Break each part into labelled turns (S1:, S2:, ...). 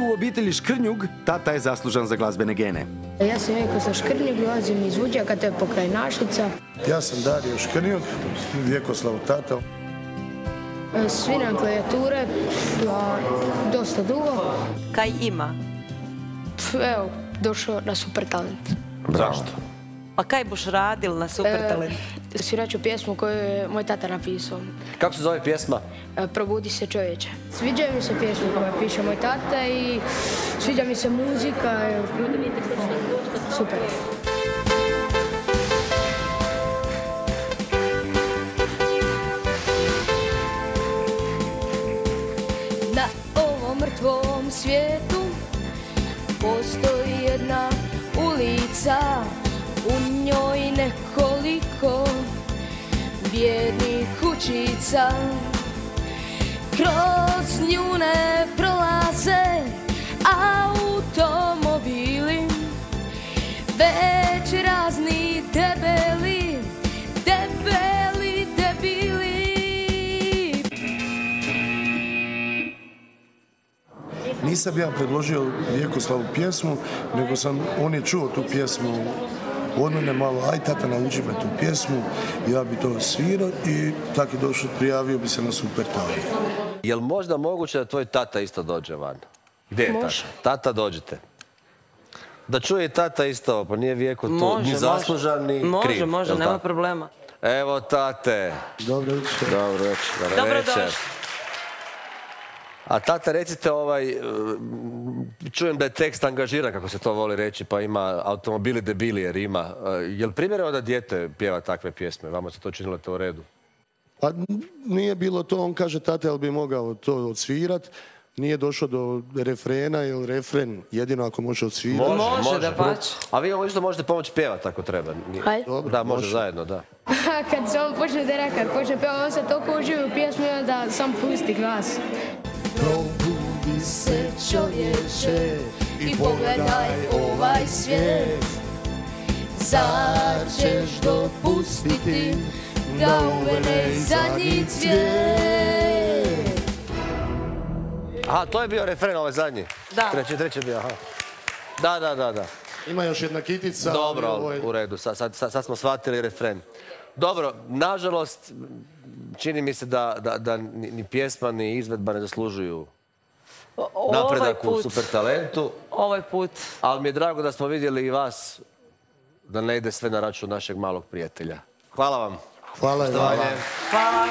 S1: u obitelji Škrnjug, tata je zaslužan za glazbene gene.
S2: Ja sam Vjekoslav Škrnjug, dolazim iz Vuđaka, to je pokraj Našica.
S3: Ja sam Dario Škrnjug, Vjekoslav tata.
S2: Sviram klavijature, dosta dugo.
S4: Kaj ima?
S2: Evo, došao na Super Talent.
S1: Zašto?
S4: Pa kaj boš radil na Super Talent?
S2: Svirat ću pjesmu koju je moj tata napisao.
S5: Kako se zove pjesma?
S2: Probudi se čovječe. Sviđa mi se pjesma koju piše moj tata i sviđa mi se muzika. Super. Na ovom mrtvom svijetu postoji jedna ulica, u njoj nekoliko bijednih kućica. Kroz nju ne prolaze automobili, već razni debeli, debeli, debili.
S3: Nisam ja predložio Vjekoslavu pjesmu, nego on je čuo tu pjesmu od mene malo, aj tata nauči me tu pjesmu, ja bi to svirao i tako je došao, prijavio bi se na Super Talent.
S5: Je li možda moguće da tvoj tata isto dođe van? Gdje je tata? Tata, dođite. Da čuje i tata isto, pa nije Vjeko tu ni zaslužan, ni kriv.
S4: Može, nema problema.
S5: Evo tate.
S3: Dobro večer.
S5: Dobro večer.
S4: Dobrodošli.
S5: A tata, recite, čujem da je tekst angažiran, kako se to voli reći, pa ima automobili debili jer ima. Je li primjereno da dijete pjeva takve pjesme? Vama se to činilo to u redu?
S3: Pa nije bilo to, on kaže tata, jel bi mogao to odsvirat. Nije došlo do refrena, jer refren jedino ako može odsvirati.
S4: Može da pače.
S5: A vi ovo isto možete pomoći pjevati ako treba. Da, može zajedno, da.
S2: Kad se on počne derat, kad počne pjevati, on se toliko uživi u pjesmu da sam pusti glas. Probudi se čovječe i pogledaj ovaj svijet. Zar ćeš dopustiti da uvene zadnji cvijet?
S5: Aha, to je bio refren ovaj zadnji?
S4: Da.
S5: Treći je bio, aha. Da.
S3: Ima još jedna kitica.
S5: Dobro, u redu, sad smo shvatili refren. Dobro, nažalost, čini mi se da ni pjesma ni izvedba ne zaslužuju napredak u Super Talentu.
S4: Ovaj put.
S5: Ali mi je drago da smo vidjeli i vas, da ne ide sve na račun našeg malog prijatelja. Hvala vam.
S3: Hvala i vama.
S4: Hvala.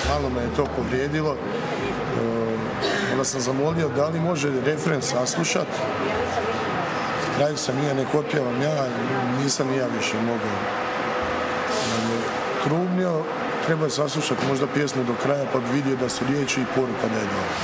S3: Malo me je to povrijedilo. Onda sam zamolio da li može refren saslušat. Na kraju sam ne otpjevam ja, nisam ni ja više mogao. Trubnio, treba je saslušati možda pjesmu do kraja pa bi vidio da su riječi i poruka da je dobro.